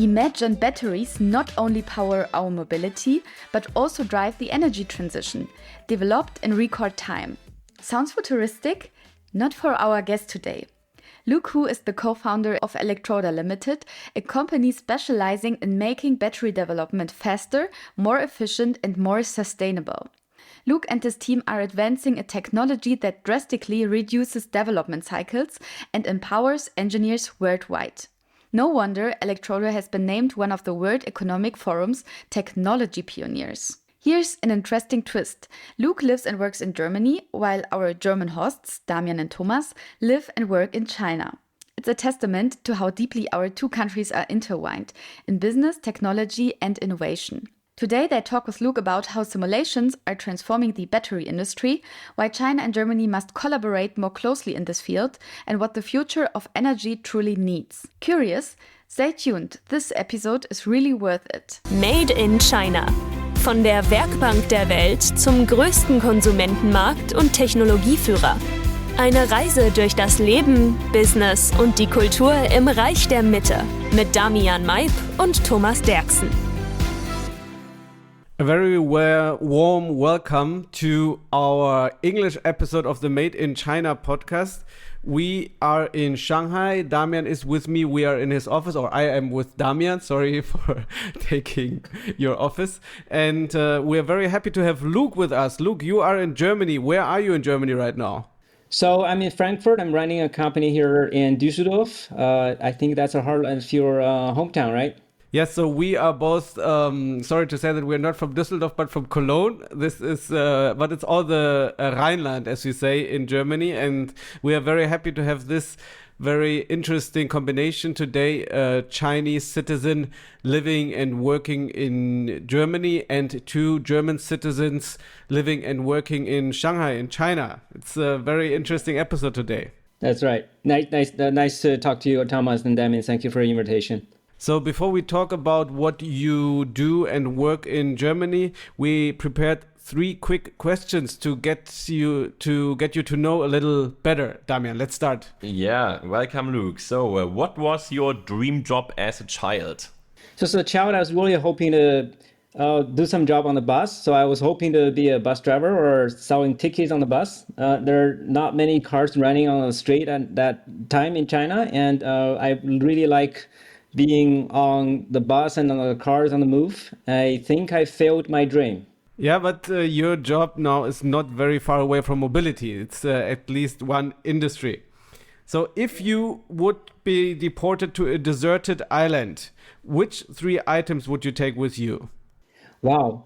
Imagine batteries not only power our mobility, but also drive the energy transition, developed in record time. Sounds futuristic? Not for our guest today. Luke Hu is the co-founder of Electroder Limited, a company specializing in making battery development faster, more efficient and more sustainable. Luke and his team are advancing a technology that drastically reduces development cycles and empowers engineers worldwide. No wonder Electroder has been named one of the World Economic Forum's technology pioneers. Here's an interesting twist. Luke lives and works in Germany, while our German hosts, Damian and Thomas, live and work in China. It's a testament to how deeply our two countries are intertwined in business, technology, and innovation. Today, they talk with Luke about how simulations are transforming the battery industry, why China and Germany must collaborate more closely in this field, and what the future of energy truly needs. Curious? Stay tuned. This episode is really worth it. Made in China. Von der Werkbank der Welt zum größten Konsumentenmarkt und Technologieführer. Eine Reise durch das Leben, Business und die Kultur im Reich der Mitte mit Damian Maib und Thomas Derksen. A very warm welcome to our English episode of the Made in China podcast. We are in Shanghai. Damian is with me. We are in his office, or I am with Damian. Sorry for taking your office. And we are very happy to have Luke with us. Luke, you are in Germany. Where are you in Germany right now? So I'm in Frankfurt. I'm running a company here in Düsseldorf. I think that's a heart of your hometown, right? Yes, so we are both, sorry to say that we're not from Düsseldorf, but from Cologne. This is, but it's all the Rhineland, as we say, in Germany. And we are very happy to have this very interesting combination today. A Chinese citizen living and working in Germany and two German citizens living and working in Shanghai, in China. It's a very interesting episode today. That's right. Nice to talk to you, Thomas and Damien. Thank you for your invitation. So before we talk about what you do and work in Germany, we prepared 3 quick questions to get you to know a little better. Damian, let's start. Yeah, welcome, Luke. So what was your dream job as a child? So as a child, I was really hoping to do some job on the bus. So I was hoping to be a bus driver or selling tickets on the bus. There are not many cars running on the street at that time in China. And I really like being on the bus and on the cars on the move. I think I failed my dream. Yeah, but your job now is not very far away from mobility. It's at least one industry. So if you would be deported to a deserted island, which 3 items would you take with you? Wow.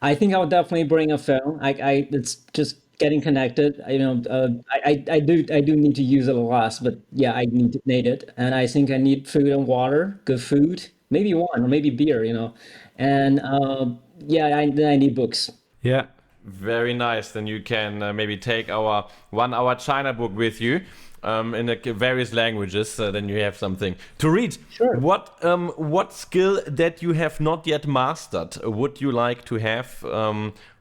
I think I would definitely bring a phone. It's just getting connected. I do need to use it a lot, but yeah, I need it. And I think I need food and water, good food, maybe wine or maybe beer, And I need books. Yeah. Very nice. Then you can maybe take our 1-hour China book with you in various languages. Then you have something to read. Sure. What skill that you have not yet mastered would you like to have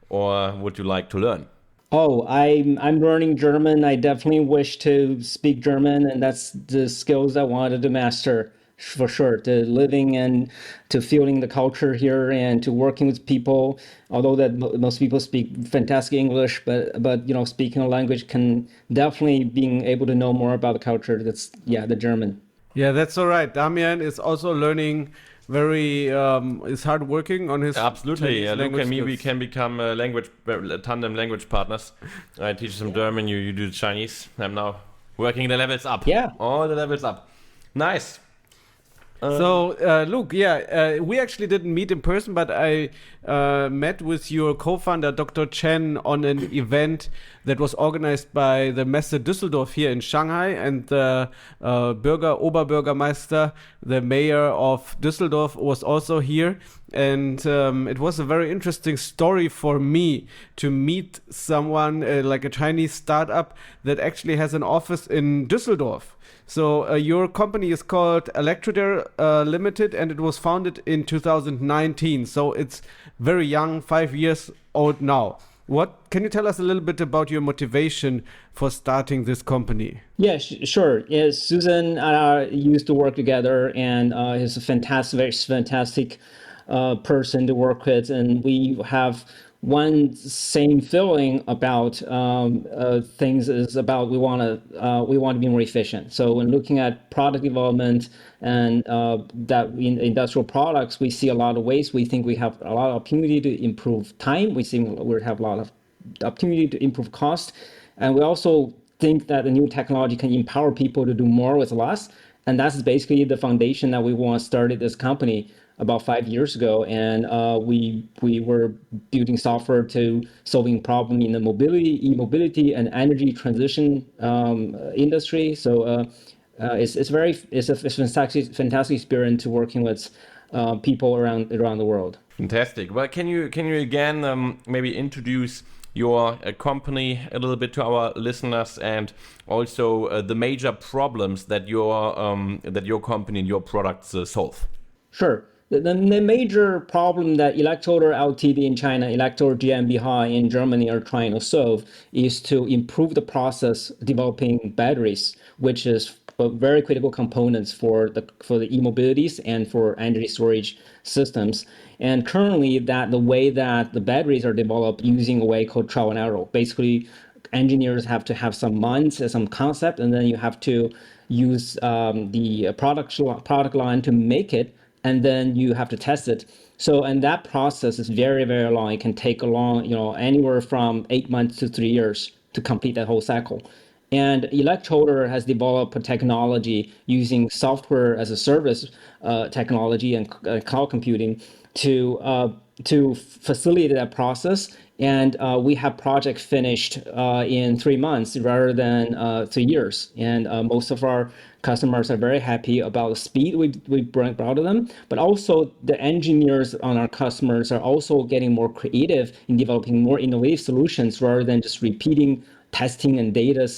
or would you like to learn? Oh, I'm learning German. I definitely wish to speak German, and that's the skills I wanted to master for sure. To living and to feeling the culture here and to working with people. Although that most people speak fantastic English, but speaking a language can definitely being able to know more about the culture. That's the German. Yeah, that's all right. Damian is also learning. Is hard working on his. Absolutely. Luke and me, skills. we can become tandem language partners. I teach some German, you do Chinese. I'm now working the levels up. Yeah. All the levels up. Nice. So, Luke, we actually didn't meet in person, but I met with your co-founder, Dr. Chen, on an event that was organized by the Messe Düsseldorf here in Shanghai, and the Oberbürgermeister, the mayor of Düsseldorf, was also here. And it was a very interesting story for me to meet someone like a Chinese startup that actually has an office in Düsseldorf. So your company is called Electroder Limited, and it was founded in 2019. So it's very young, 5 years old now. What can you tell us a little bit about your motivation for starting this company? Yeah, sure. Yeah, Susan used to work together, and he's a fantastic, very fantastic person to work with, and we have one same feeling about things is about we want to be more efficient. So when looking at product development and that in industrial products, we see a lot of ways. We think we have a lot of opportunity to improve time. We think we have a lot of opportunity to improve cost, and we also think that the new technology can empower people to do more with less. And that's basically the foundation that we want to start this company about 5 years ago. And we were building software to solving problem in the mobility, e-mobility, and energy transition industry. So it's a fantastic experience to working with people around the world. Fantastic. Well, can you again maybe introduce your company a little bit to our listeners, and also the major problems that your company and your products solve? Sure. The major problem that Electroder Ltd in China, Electroder GmbH in Germany are trying to solve is to improve the process developing batteries, which is very critical components for the e-mobilities and for energy storage systems. And currently, the way that the batteries are developed using a way called trial and error. Basically, engineers have to have some minds and some concept, and then you have to use the product line to make it, and then you have to test it. So, and that process is very, very long. It can take anywhere from 8 months to 3 years to complete that whole cycle. And Electroder has developed a technology using software as a service technology and cloud computing to facilitate that process. And we have project finished in 3 months rather than 3 years. And most of our customers are very happy about the speed we brought to them. But also the engineers on our customers are also getting more creative in developing more innovative solutions rather than just repeating testing and data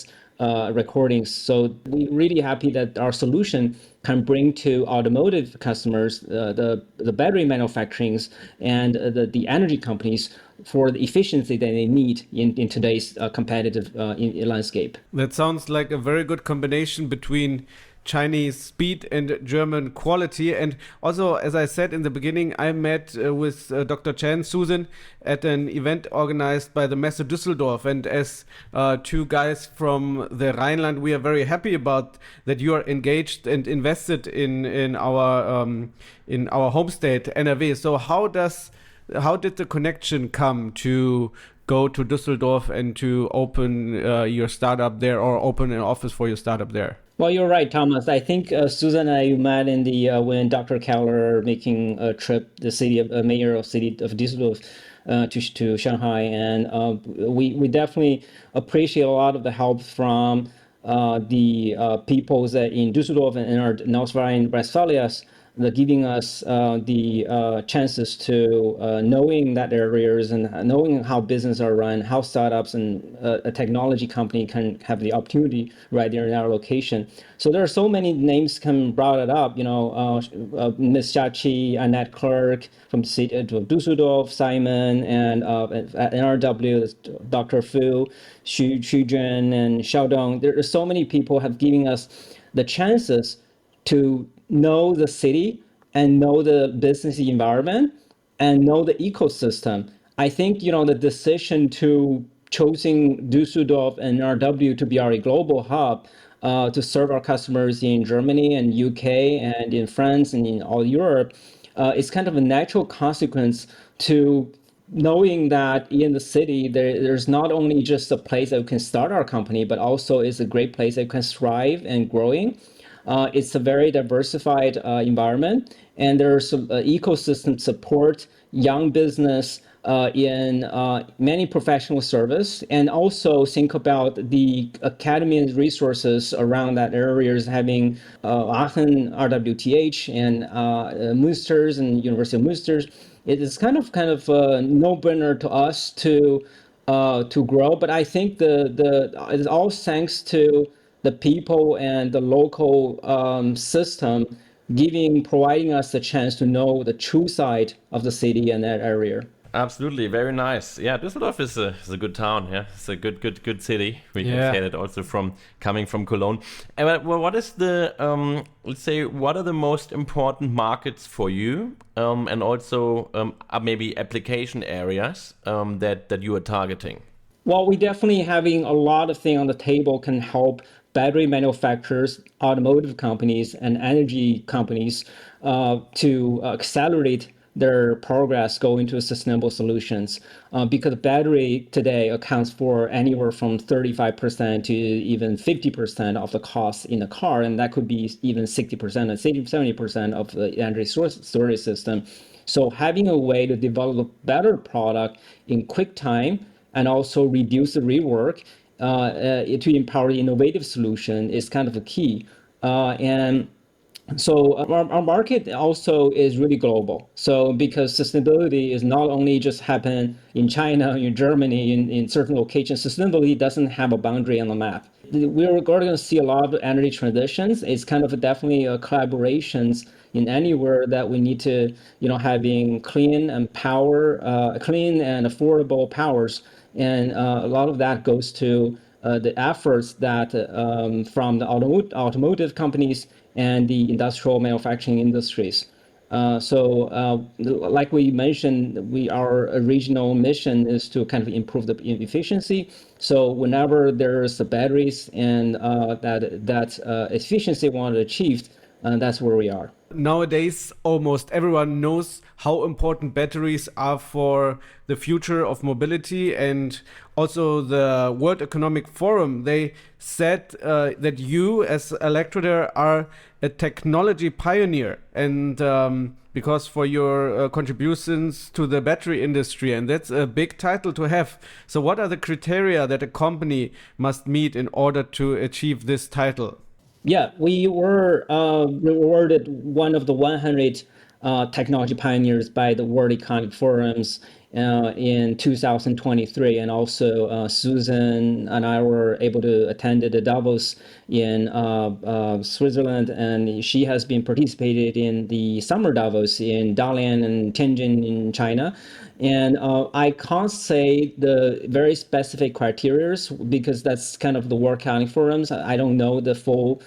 recordings. So we're really happy that our solution can bring to automotive customers, the battery manufacturings and the energy companies for the efficiency that they need in today's competitive landscape. That sounds like a very good combination between Chinese speed and German quality. And also, as I said in the beginning, I met with Dr. Chen, Susan, at an event organized by the Messe Düsseldorf. And as two guys from the Rhineland, we are very happy about that you are engaged and invested in our home state, NRW. So how did the connection come to go to Düsseldorf and to open your startup there, or open an office for your startup there? Well, you're right, Thomas. I think Susan and I met in when Dr. Keller making a trip, the mayor of city of Düsseldorf, to Shanghai, and we definitely appreciate a lot of the help from the peoples in Düsseldorf and in our North Rhine-Westphalia, giving us the chances to knowing that areas and knowing how business are run, how startups and a technology company can have the opportunity right there in our location. So there are so many names brought it up, Ms. Xiaqi, Annette Clark from the city of Düsseldorf, Simon, and at NRW, Dr. Fu, Xu Jun, and Xiaodong. There are so many people have given us the chances to know the city and know the business environment and know the ecosystem. I think, the decision to choosing Düsseldorf and NRW to be our global hub to serve our customers in Germany and UK and in France and in all Europe is kind of a natural consequence to knowing that in the city, there's not only just a place that we can start our company, but also is a great place that can thrive and growing. It's a very diversified environment, and there's ecosystem support, young business in many professional service, and also think about the academy and resources around that areas, having Aachen RWTH and Münsters and University of Münster. It is kind of a no-brainer to us to grow, but I think it's all thanks to the people and the local system providing us the chance to know the true side of the city and that area. Absolutely, very nice. Yeah, Düsseldorf is a good town. Yeah, it's a good city. We can Yeah. say that also from coming from Cologne. And what is the let's say what are the most important markets for you, and also maybe application areas that you are targeting? Well, we definitely having a lot of things on the table can help battery manufacturers, automotive companies, and energy companies to accelerate their progress going to sustainable solutions. Because battery today accounts for anywhere from 35% to even 50% of the cost in a car, and that could be even 60% and 70% of the energy storage system. So having a way to develop a better product in quick time and also reduce the rework to empower the innovative solution is kind of a key. And so our market also is really global. So because sustainability is not only just happen in China, in Germany, in certain locations, sustainability doesn't have a boundary on the map. We're going to see a lot of energy transitions. It's kind of definitely a collaborations in anywhere that we need to, having clean and clean and affordable powers. And a lot of that goes to the efforts that from the automotive companies and the industrial manufacturing industries. Like we mentioned, our original mission is to kind of improve the efficiency. So whenever there's the batteries and that efficiency wanted achieved, that's where we are. Nowadays, almost everyone knows how important batteries are for the future of mobility, and also the World Economic Forum, they said that you as Electroder are a technology pioneer, and because for your contributions to the battery industry, and that's a big title to have. So what are the criteria that a company must meet in order to achieve this title? Yeah, we were rewarded one of the 100 technology pioneers by the World Economic Forums in 2023. And also Susan and I were able to attend the Davos in Switzerland, and she has been participated in the summer Davos in Dalian and Tianjin in China. And I can't say the very specific criteria because that's kind of the World Economic Forums. I don't know the full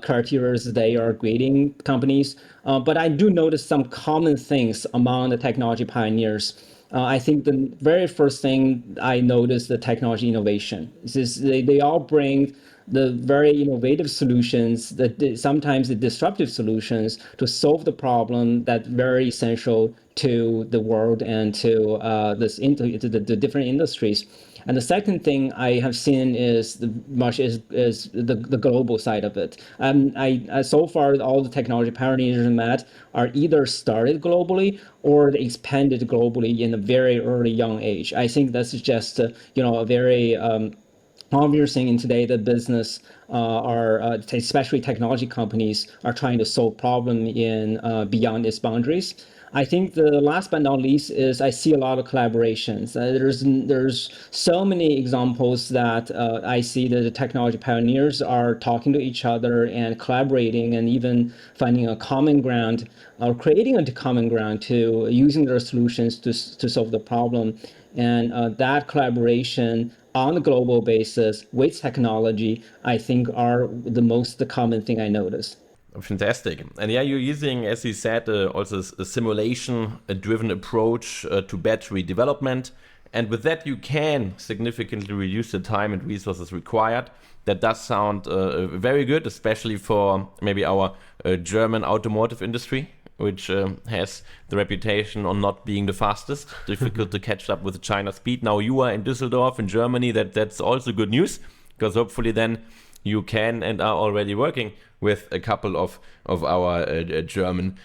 criteria they are grading companies, but I do notice some common things among the technology pioneers. I think the very first thing I noticed the technology innovation. They all bring the very innovative solutions, sometimes the disruptive solutions to solve the problem that very essential to the world and to the different industries. And the second thing I have seen is the global side of it. I so far all the technology pioneers I met are either started globally or they expanded globally in a very early young age. I think that's just a very obvious thing in today that business especially technology companies are trying to solve problem in beyond its boundaries. I think the last but not least is I see a lot of collaborations. There's so many examples that I see that the technology pioneers are talking to each other and collaborating and even finding a common ground or creating a common ground to using their solutions to solve the problem. And that collaboration on a global basis with technology, I think are the most common thing I noticed. Fantastic. And yeah, you're using, as you said, also a simulation-driven approach to battery development. And with that, you can significantly reduce the time and resources required. That does sound very good, especially for maybe our German automotive industry, which has the reputation on not being the fastest, difficult to catch up with China's speed. Now you are in Düsseldorf in Germany. That's also good news, because hopefully then you can and are already working with a couple of our German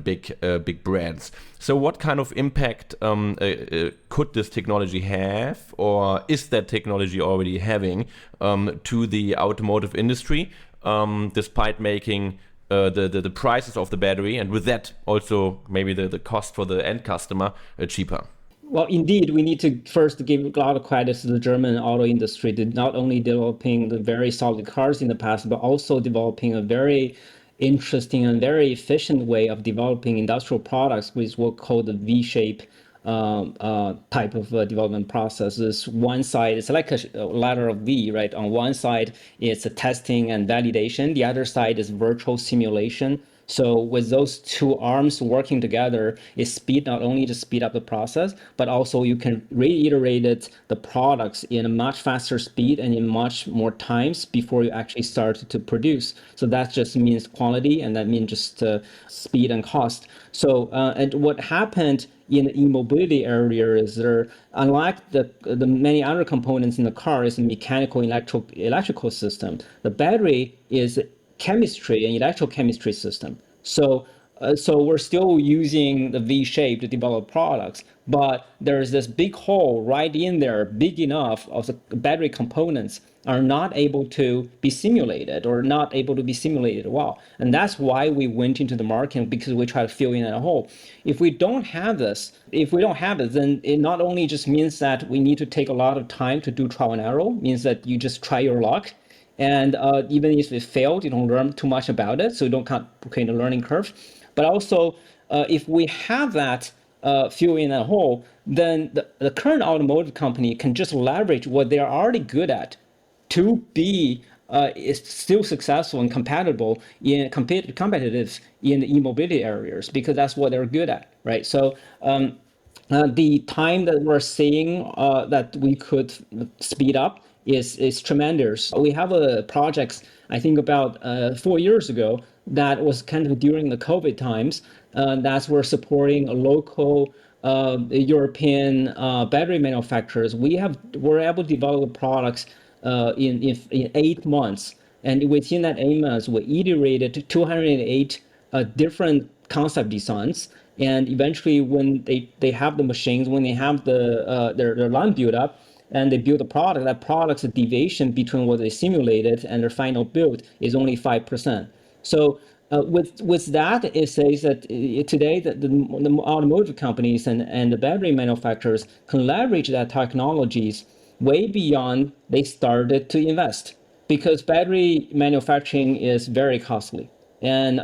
big brands. So what kind of impact could this technology have, or is that technology already having to the automotive industry, despite making the prices of the battery, and with that also maybe the cost for the end customer cheaper? Well, indeed, we need to first give a lot of credit to the German auto industry, to not only developing the very solid cars in the past, but also developing a very interesting and very efficient way of developing industrial products, which we'll call the V-shape type of development process. Is one side, it's like a ladder of V, right? On one side, it's a testing and validation. The other side is virtual simulation. So with those two arms working together, it speed not only to speed up the process, but also you can reiterate the products in a much faster speed and in much more times before you actually start to produce. So that just means quality, and that means just speed and cost. So and what happened in the e-mobility area is unlike the many other components in the car, is a mechanical electrical system. The battery is chemistry and electrochemistry system. So we're still using the V shape to develop products, but there's this big hole right in there, big enough of the battery components are not able to be simulated or not able to be simulated well. And that's why we went into the market, because we try to fill in that hole. If we don't have this, then it not only just means that we need to take a lot of time to do trial and error, means that you just try your luck. And even if it failed, you don't learn too much about it, so you don't create a learning curve. But also, if we have that fill in that hole, then the current automotive company can just leverage what they are already good at to be is still successful and compatible in competitive in the e-mobility areas, because that's what they're good at, right? So the time that we're seeing that we could speed up is tremendous. We have a project, I think about 4 years ago, that was kind of during the COVID times. That's we're supporting a local European battery manufacturers. We're able to develop products in 8 months, and within that 8 months, we iterated 208 different concept designs. And eventually, when they have the machines, when they have their line built up, and they build a product, that product's deviation between what they simulated and their final build is only 5%. So with that, it says that today the automotive companies and the battery manufacturers can leverage that technologies way beyond they started to invest, because battery manufacturing is very costly. And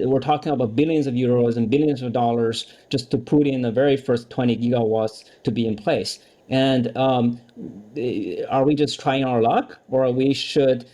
we're talking about billions of euros and billions of dollars just to put in the very first 20 gigawatts to be in place. And are we just trying our luck, or we should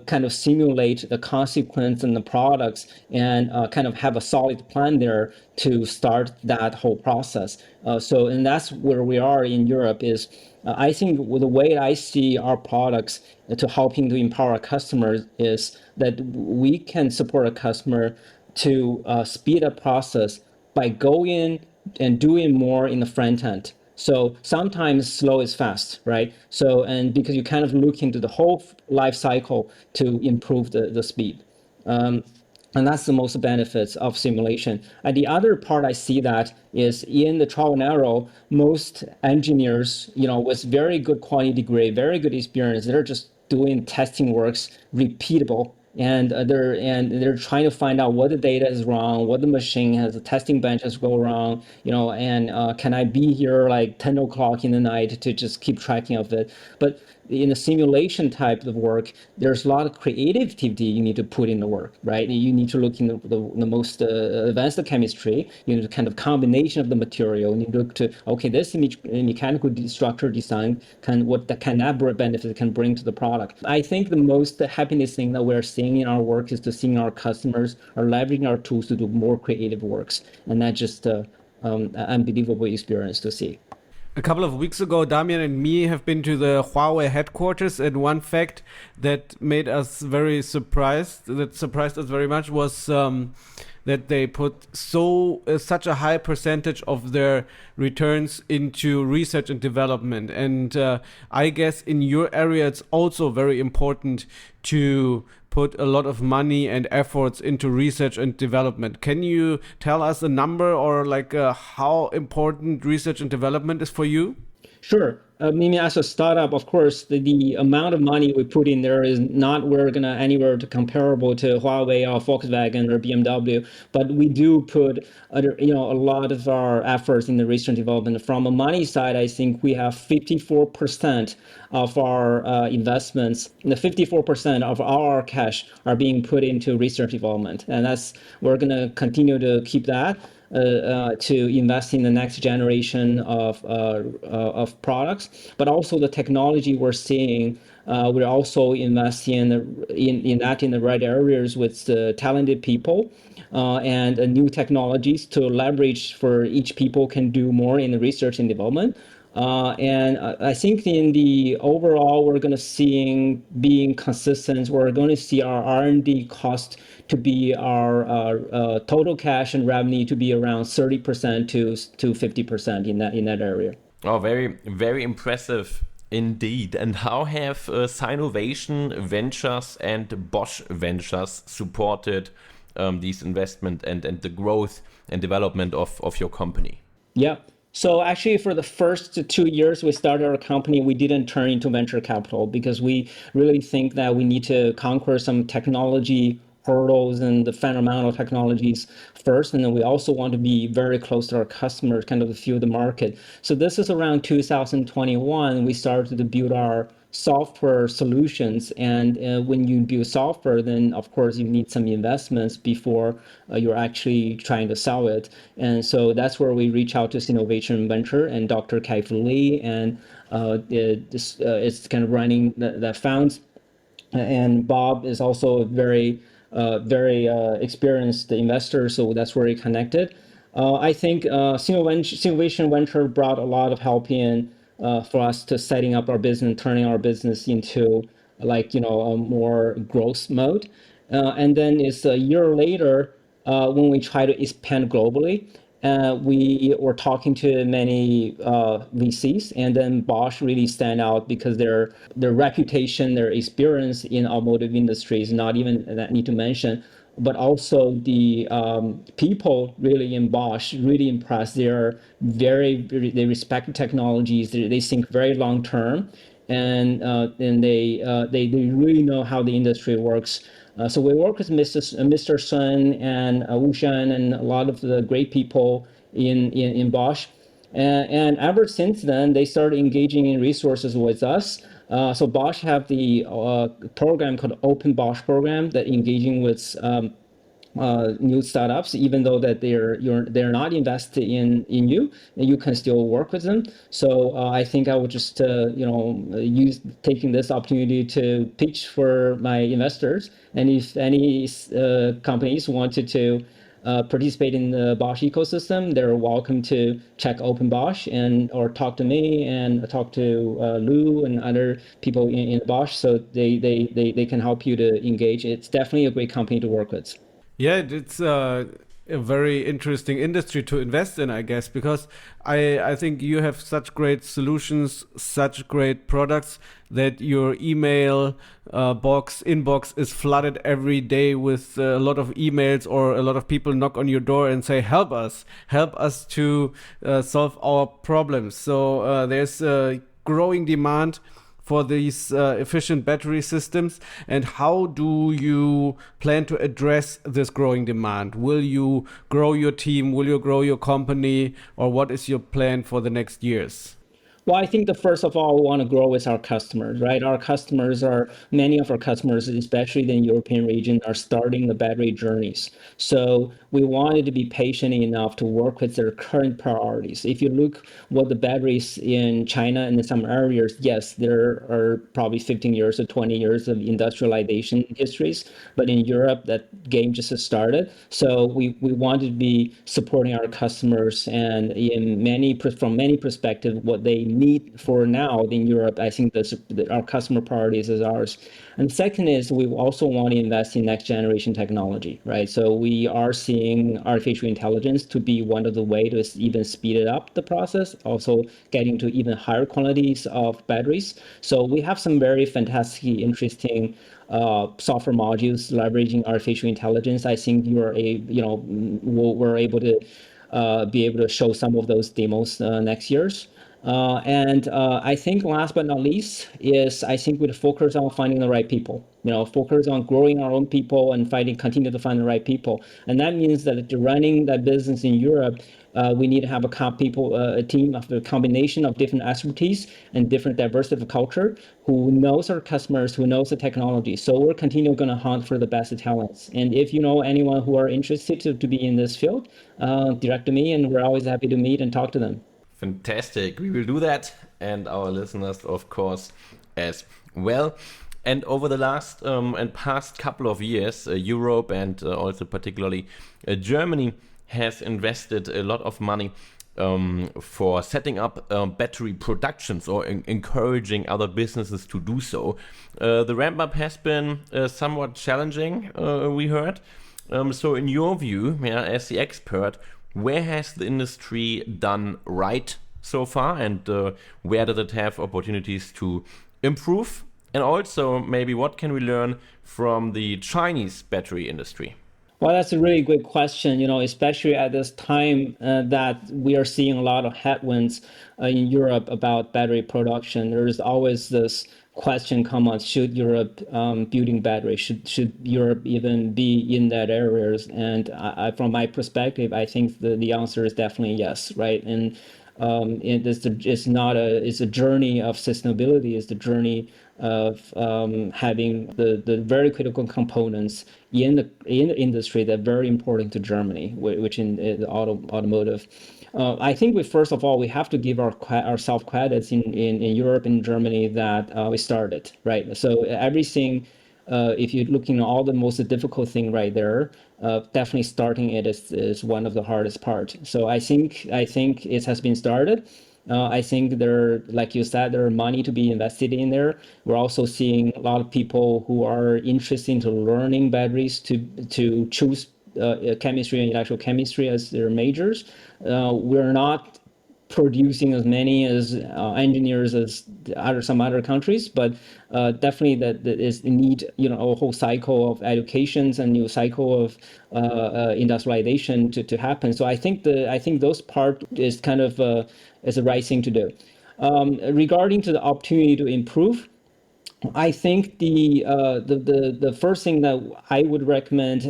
kind of simulate the consequence and the products and kind of have a solid plan there to start that whole process? And that's where we are in Europe. Is I think the way I see our products to helping to empower our customers is that we can support a customer to speed up process by going and doing more in the front end. So sometimes slow is fast, right? So, and because you kind of look into the whole life cycle to improve the speed. And that's the most benefits of simulation. And the other part I see that is in the trial and error, most engineers, with very good quality degree, very good experience, they're just doing testing works repeatable. And they're trying to find out what the data is wrong, what the machine has, the testing benches go wrong, and can I be here like 10 o'clock in the night to just keep tracking of it. But in the simulation type of work, there's a lot of creativity you need to put in the work, right? You need to look in the most advanced chemistry, the kind of combination of the material. You need to look to, okay, this mechanical structure design what that benefit can bring to the product. I think the most happiness thing that we're seeing in our work is to seeing our customers are leveraging our tools to do more creative works, and that's just an unbelievable experience to see. A couple of weeks ago, Damian and me have been to the Huawei headquarters, and one fact that made us very surprised, that surprised us very much, was that they put such a high percentage of their returns into research and development. And I guess in your area, it's also very important to put a lot of money and efforts into research and development. Can you tell us a number, or like how important research and development is for you? Sure. Maybe as a startup, of course, the amount of money we put in there is not anywhere to comparable to Huawei or Volkswagen or BMW, but we do put a lot of our efforts in the research and development. From a money side, I think we have 54% of our investments, the 54% of our cash are being put into research development, and we're going to continue to keep that. to invest in the next generation of products, but also the technology we're seeing. We're also investing in the right areas with the talented people and new technologies to leverage for each people can do more in the research and development. And I think in the overall, we're going to see being consistent. We're going to see our R&D cost to be our total cash and revenue to be around 30% to 50% in that area. Oh, very, very impressive indeed. And how have Sinovation Ventures and Bosch Ventures supported these investment and the growth and development of your company? Yeah. So actually, for the first 2 years we started our company, we didn't turn into venture capital because we really think that we need to conquer some technology hurdles and the fundamental technologies first. And then we also want to be very close to our customers, kind of feel the market. So this is around 2021, we started to build our software solutions. And when you build software, then of course you need some investments before you're actually trying to sell it. And so that's where we reach out to Sinovation Venture and Dr. Kai-Fu Lee, and it's kind of running that funds. And Bob is also a very experienced investor, so that's where he connected. I think Sinovation Venture brought a lot of help in for us to setting up our business, turning our business into a more growth mode. And then it's a year later when we try to expand globally. We were talking to many VCs, and then Bosch really stand out because their reputation, their experience in automotive industry is not even that need to mention, but also the people really in Bosch really impressed. They respect technologies. They think very long term, and they really know how the industry works. So we work with Mr. Sun and Wu Shan and a lot of the great people in Bosch. And ever since then, they started engaging in resources with us. So Bosch have the program called Open Bosch program that engaging with new startups, even though that they're not invested in you, you can still work with them. So I think I would just use taking this opportunity to pitch for my investors, and if any companies wanted to participate in the Bosch ecosystem, they're welcome to check Open Bosch and or talk to me and talk to Lou and other people in Bosch, so they can help you to engage. It's definitely a great company to work with. Yeah, it's a very interesting industry to invest in, I guess, because I think you have such great solutions, such great products that your email inbox is flooded every day with a lot of emails, or a lot of people knock on your door and say, help us to solve our problems. So there's a growing demand for these efficient battery systems. And how do you plan to address this growing demand? Will you grow your team? Will you grow your company? Or what is your plan for the next years? Well, I think first of all, we want to grow with our customers, right? Many of our customers, especially in the European region, are starting the battery journeys. So we wanted to be patient enough to work with their current priorities. If you look what the batteries in China and in some areas, yes, there are probably 15 years or 20 years of industrialization histories, but in Europe, that game just started. So we wanted to be supporting our customers, and from many perspectives, what they need for now in Europe, I think our customer priorities is ours. And second is we also want to invest in next generation technology, right? So we are seeing artificial intelligence to be one of the ways to even speed it up the process, also getting to even higher quantities of batteries. So we have some very fantastic, interesting software modules leveraging artificial intelligence. I think we're able to be able to show some of those demos next years. I think last but not least is I think we'd focus on finding the right people. Focus on growing our own people and continue to find the right people. And that means that running that business in Europe, we need to have a team of a combination of different expertise and different diversity of culture who knows our customers, who knows the technology. So we're continuing going to hunt for the best talents. And if you know anyone who are interested to be in this field, direct to me, and we're always happy to meet and talk to them. Fantastic. We will do that, and our listeners, of course, as well. And over the last and past couple of years, Europe and also particularly Germany has invested a lot of money for setting up battery productions or encouraging other businesses to do so. The ramp up has been somewhat challenging, we heard. So in your view, as the expert, where has the industry done right so far, and where does it have opportunities to improve? And also, maybe what can we learn from the Chinese battery industry? Well, that's a really good question, especially at this time that we are seeing a lot of headwinds in Europe about battery production. There's always this question come on, should Europe building batteries? Should Europe even be in that areas? And from my perspective, I think the answer is definitely yes, right? And it's a journey of sustainability. It's the journey of having the very critical components in the industry that are very important to Germany, which in the automotive. I think first of all, we have to give ourselves credits in Europe and Germany that we started, right? So everything, if you're looking at all the most difficult thing right there, definitely starting it is one of the hardest part. So I think it has been started. I think like you said, there are money to be invested in there. We're also seeing a lot of people who are interested into learning batteries to choose chemistry and electrochemistry as their majors. We're not producing as many as engineers as some other countries, but definitely that is need a whole cycle of educations and new cycle of industrialization to happen. So I think those part is kind of is the right thing to do. Regarding to the opportunity to improve, I think the first thing that I would recommend,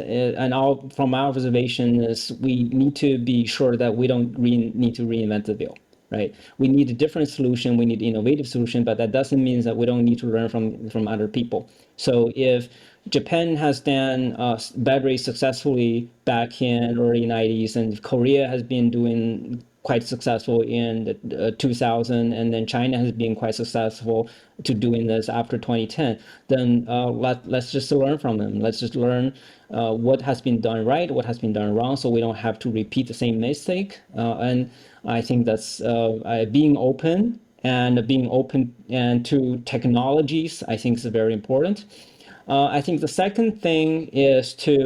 from our observation, is we need to be sure that we don't need to reinvent the wheel. Right? We need a different solution. We need innovative solution, but that doesn't mean that we don't need to learn from other people. So if Japan has done batteries successfully back in early 90s, and Korea has been doing quite successful in the 2000, and then China has been quite successful to doing this after 2010, then let's just learn from them. Let's just learn what has been done right, what has been done wrong, so we don't have to repeat the same mistake. And I think that's being open and to technologies, I think is very important. I think the second thing is to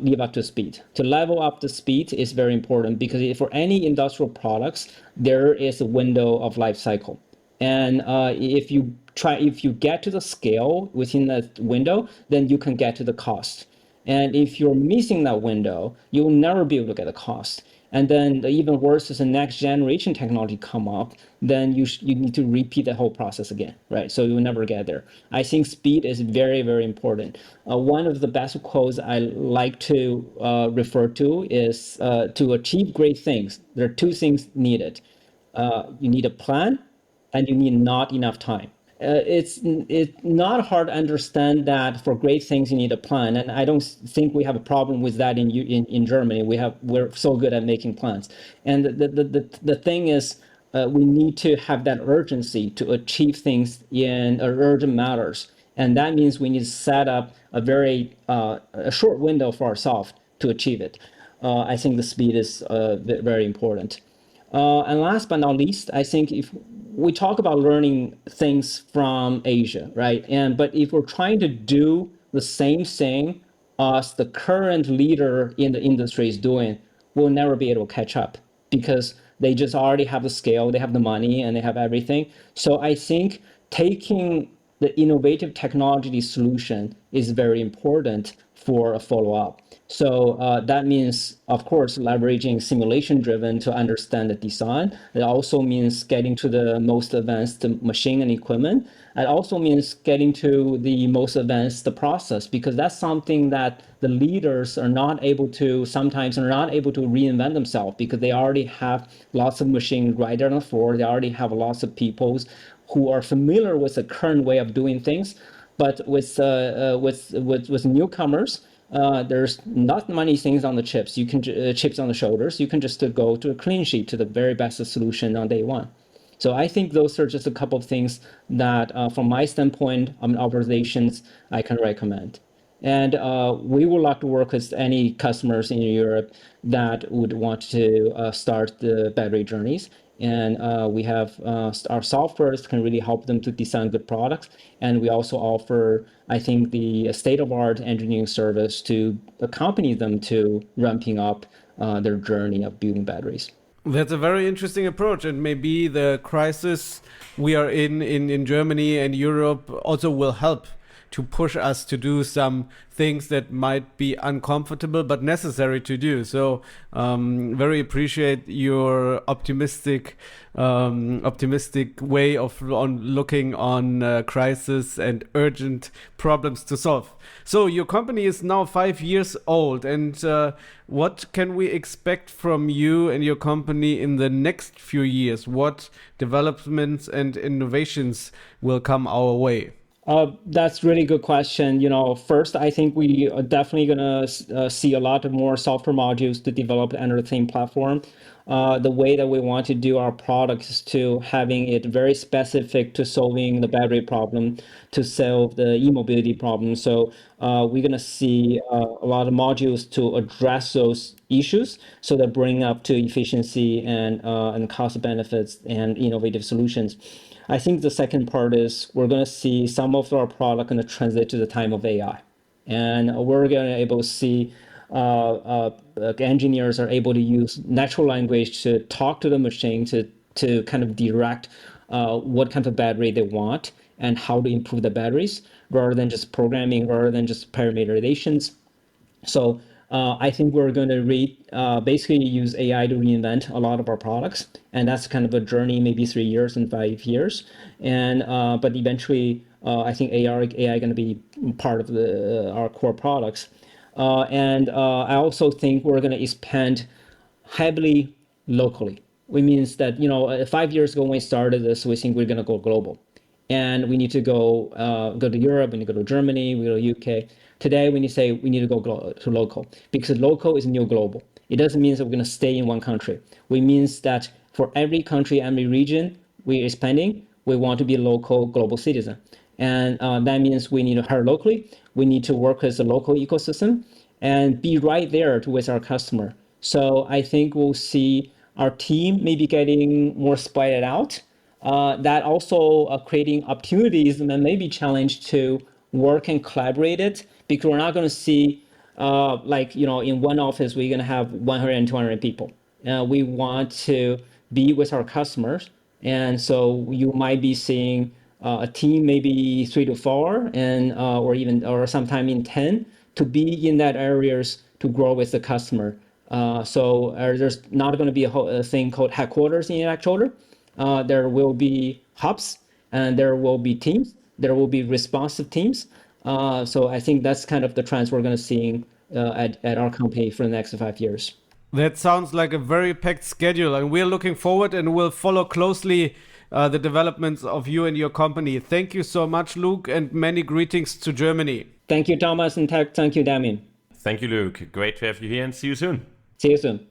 live up to speed. To level up the speed is very important, because for any industrial products, there is a window of life cycle. And if you get to the scale within that window, then you can get to the cost. And if you're missing that window, you'll never be able to get the cost. And then even worse is the next generation technology come up, then you need to repeat the whole process again, right? So you'll never get there. I think speed is very, very important. One of the best quotes I like to refer to is to achieve great things, there are two things needed. You need a plan, and you need not enough time. It's not hard to understand that for great things you need a plan, and I don't think we have a problem with that in Germany. We're so good at making plans, and the thing is, we need to have that urgency to achieve things in urgent matters, and that means we need to set up a very a short window for ourselves to achieve it. I think the speed is very important. And last but not least, I think if we talk about learning things from Asia, right? But if we're trying to do the same thing as the current leader in the industry is doing, we'll never be able to catch up, because they just already have the scale, they have the money, and they have everything. So I think taking the innovative technology solution is very important for a follow-up. So that means, of course, leveraging simulation-driven to understand the design. It also means getting to the most advanced machine and equipment. It also means getting to the most advanced process, because that's something that the leaders are not able to, sometimes are not able to reinvent themselves, because they already have lots of machines right there on the floor. They already have lots of people who are familiar with the current way of doing things. But with newcomers, there's not many things on the chips. You can chips on the shoulders. You can just go to a clean sheet to the very best solution on day one. So I think those are just a couple of things that, from my standpoint, observations I can recommend. And we would like to work with any customers in Europe that would want to start the battery journeys. And we have our softwares can really help them to design good products. And we also offer, I think, the state-of-art engineering service to accompany them to ramping up their journey of building batteries. That's a very interesting approach, and maybe the crisis we are in Germany and Europe also will help to push us to do some things that might be uncomfortable but necessary to do. So very appreciate your optimistic way of looking on crisis and urgent problems to solve. So your company is now 5 years old, and what can we expect from you and your company in the next few years? What developments and innovations will come our way? That's really good question. First, I think we are definitely going to see a lot of more software modules to develop under the same platform. The way that we want to do our products is to having it very specific to solving the battery problem, to solve the e-mobility problem. So we're going to see a lot of modules to address those issues, so that bring up to efficiency and cost benefits and innovative solutions. I think the second part is we're going to see some of our product going to transit to the time of AI, and we're going to able to see engineers are able to use natural language to talk to the machine to kind of direct what kind of battery they want and how to improve the batteries, rather than just programming, rather than just parameterizations. So I think we're going to basically use AI to reinvent a lot of our products, and that's kind of a journey, maybe 3 years and 5 years. And but eventually, I think AI going to be part of our core products. And I also think we're going to expand heavily locally. Which means that 5 years ago when we started this, we think we're going to go global, and we need to go to Europe, we need to go to Germany, we go to UK. Today, we need to go to local, because local is new global. It doesn't mean that we're going to stay in one country. It means that for every country, every region we're expanding, we want to be a local global citizen. And that means we need to hire locally. We need to work with the local ecosystem and be right there with our customer. So I think we'll see our team maybe getting more spread out. That also creating opportunities and then maybe challenge to work and collaborate it, because we're not going to see in one office we're going to have 100 and 200 people. We want to be with our customers, and so you might be seeing a team maybe 3 to 4 and or sometime in 10 to be in that areas to grow with the customer. So there's not going to be a thing called headquarters in Electroder. There will be hubs, and there will be teams. There will be responsive teams. So I think that's kind of the trends we're going to see at our company for the next 5 years. That sounds like a very packed schedule, and we're looking forward and we'll follow closely the developments of you and your company. Thank you so much, Luke, and many greetings to Germany. Thank you, Thomas, and thank you, Damien. Thank you, Luke. Great to have you here, and see you soon. See you soon.